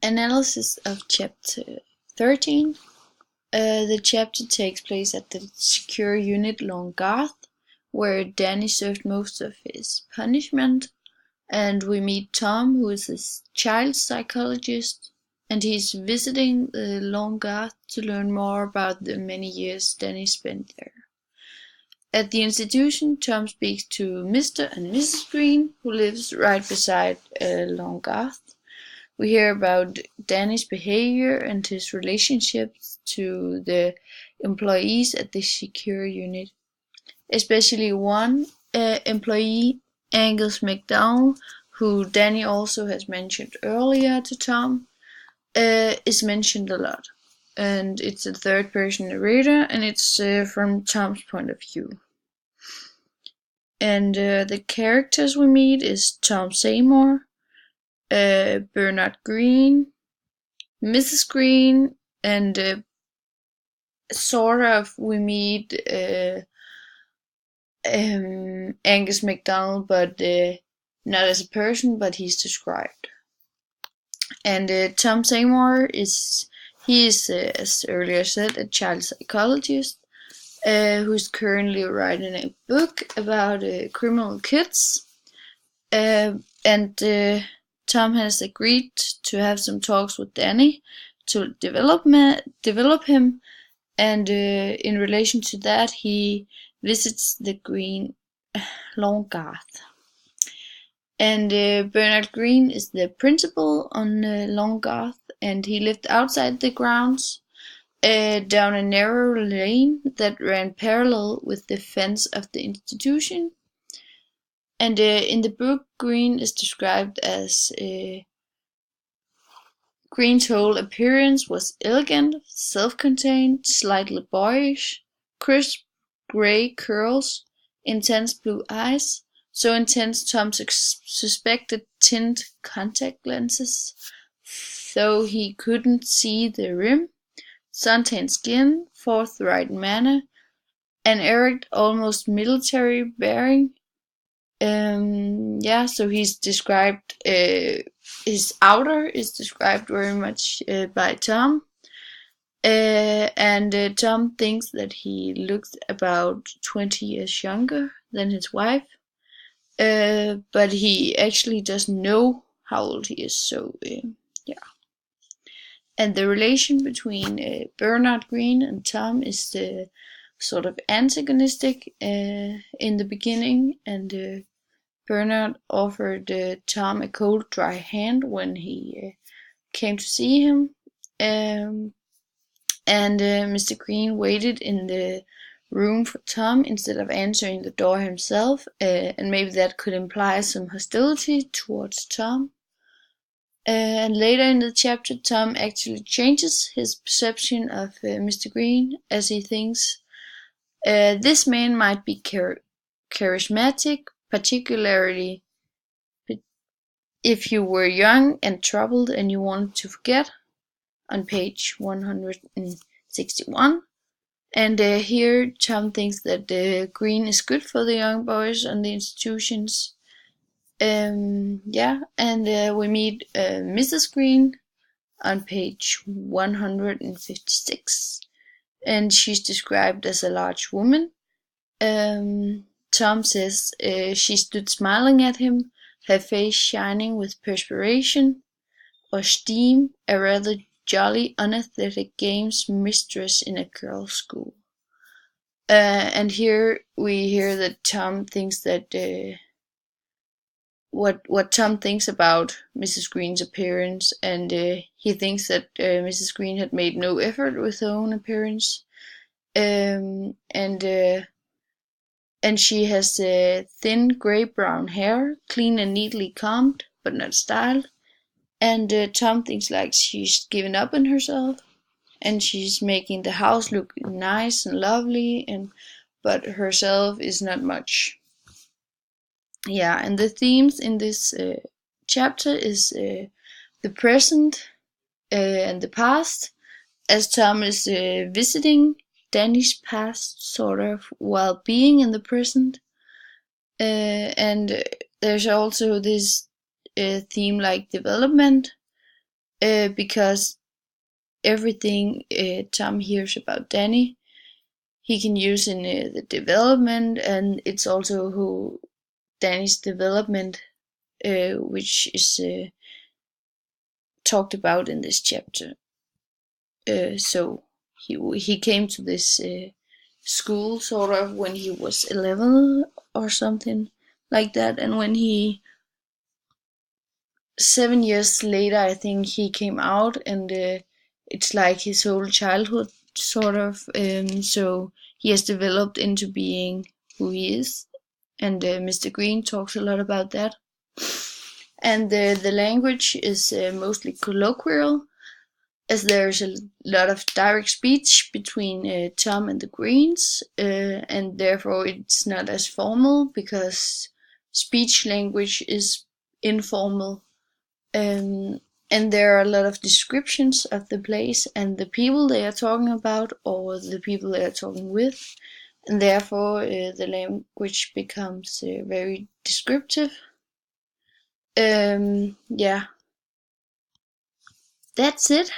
Analysis of Chapter 13. The chapter takes place at the secure unit Longgarth, where Danny served most of his punishment, and we meet Tom, who is a child psychologist, and he's visiting the Longgarth to learn more about the many years Danny spent there. At the institution, Tom speaks to Mr. and Mrs. Green, who lives right beside Longgarth. We hear about Danny's behavior and his relationships to the employees at the secure unit, especially one employee, Engelsk, who Danny also has mentioned earlier to Tom, is mentioned a lot. And it's a third-person narrator, and it's from Tom's point of view. And the characters we meet is Tom Seymour, Bernard Green, Mrs. Green, and sort of we meet Angus MacDonald, but not as a person, but he's described. And Tom Seymour is as earlier said, a child psychologist who's currently writing a book about criminal kids. And Tom has agreed to have some talks with Danny to develop him, and in relation to that, he visits the Green Longgarth. And Bernard Green is the principal on Longgarth, and he lived outside the grounds, down a narrow lane that ran parallel with the fence of the institution. And in the book, Green is described as Green's whole appearance was elegant, self-contained, slightly boyish, crisp grey curls, intense blue eyes, so intense Tom suspected tint contact lenses, though he couldn't see the rim, suntanned skin, forthright manner, an erect, almost military bearing. So he's described, his outer is described very much by Tom. And Tom thinks that he looks about 20 years younger than his wife, but he actually doesn't know how old he is, so yeah. And the relation between Bernard Green and Tom is sort of antagonistic in the beginning, and Bernard offered Tom a cold, dry hand when he came to see him, and Mr. Green waited in the room for Tom instead of answering the door himself, and maybe that could imply some hostility towards Tom. And later in the chapter, Tom actually changes his perception of Mr. Green, as he thinks this man might be charismatic, particularly if you were young and troubled and you wanted to forget, on page 161. And here Tom thinks that Green is good for the young boys on the institutions. And we meet Mrs. Green on page 156, and she's described as a large woman. Tom says she stood smiling at him, her face shining with perspiration or steam, a rather jolly, unathletic games mistress in a girls' school. And here we hear that Tom thinks that what Tom thinks about Mrs. Green's appearance, and he thinks that Mrs. Green had made no effort with her own appearance, and she has thin grey-brown hair, clean and neatly combed, but not styled. And Tom thinks like she's given up on herself, and she's making the house look nice and lovely, but herself is not much. Yeah, and the themes in this chapter is the present and the past, as Tom is visiting Danny's past, sort of, while being in the present. And there's also this theme like development, because everything Tom hears about Danny, he can use in the development, and it's also who Danny's development, which is talked about in this chapter. So he came to this school sort of when he was 11 or something like that, and when he 7 years later, I think he came out, and it's like his whole childhood sort of. So he has developed into being who he is, and Mr. Green talks a lot about that. And the language is mostly colloquial, as there's a lot of direct speech between Tom and the Greens, and therefore it's not as formal because speech language is informal. And there are a lot of descriptions of the place and the people they are talking about, or the people they are talking with, and therefore the language becomes very descriptive. Yeah, that's it.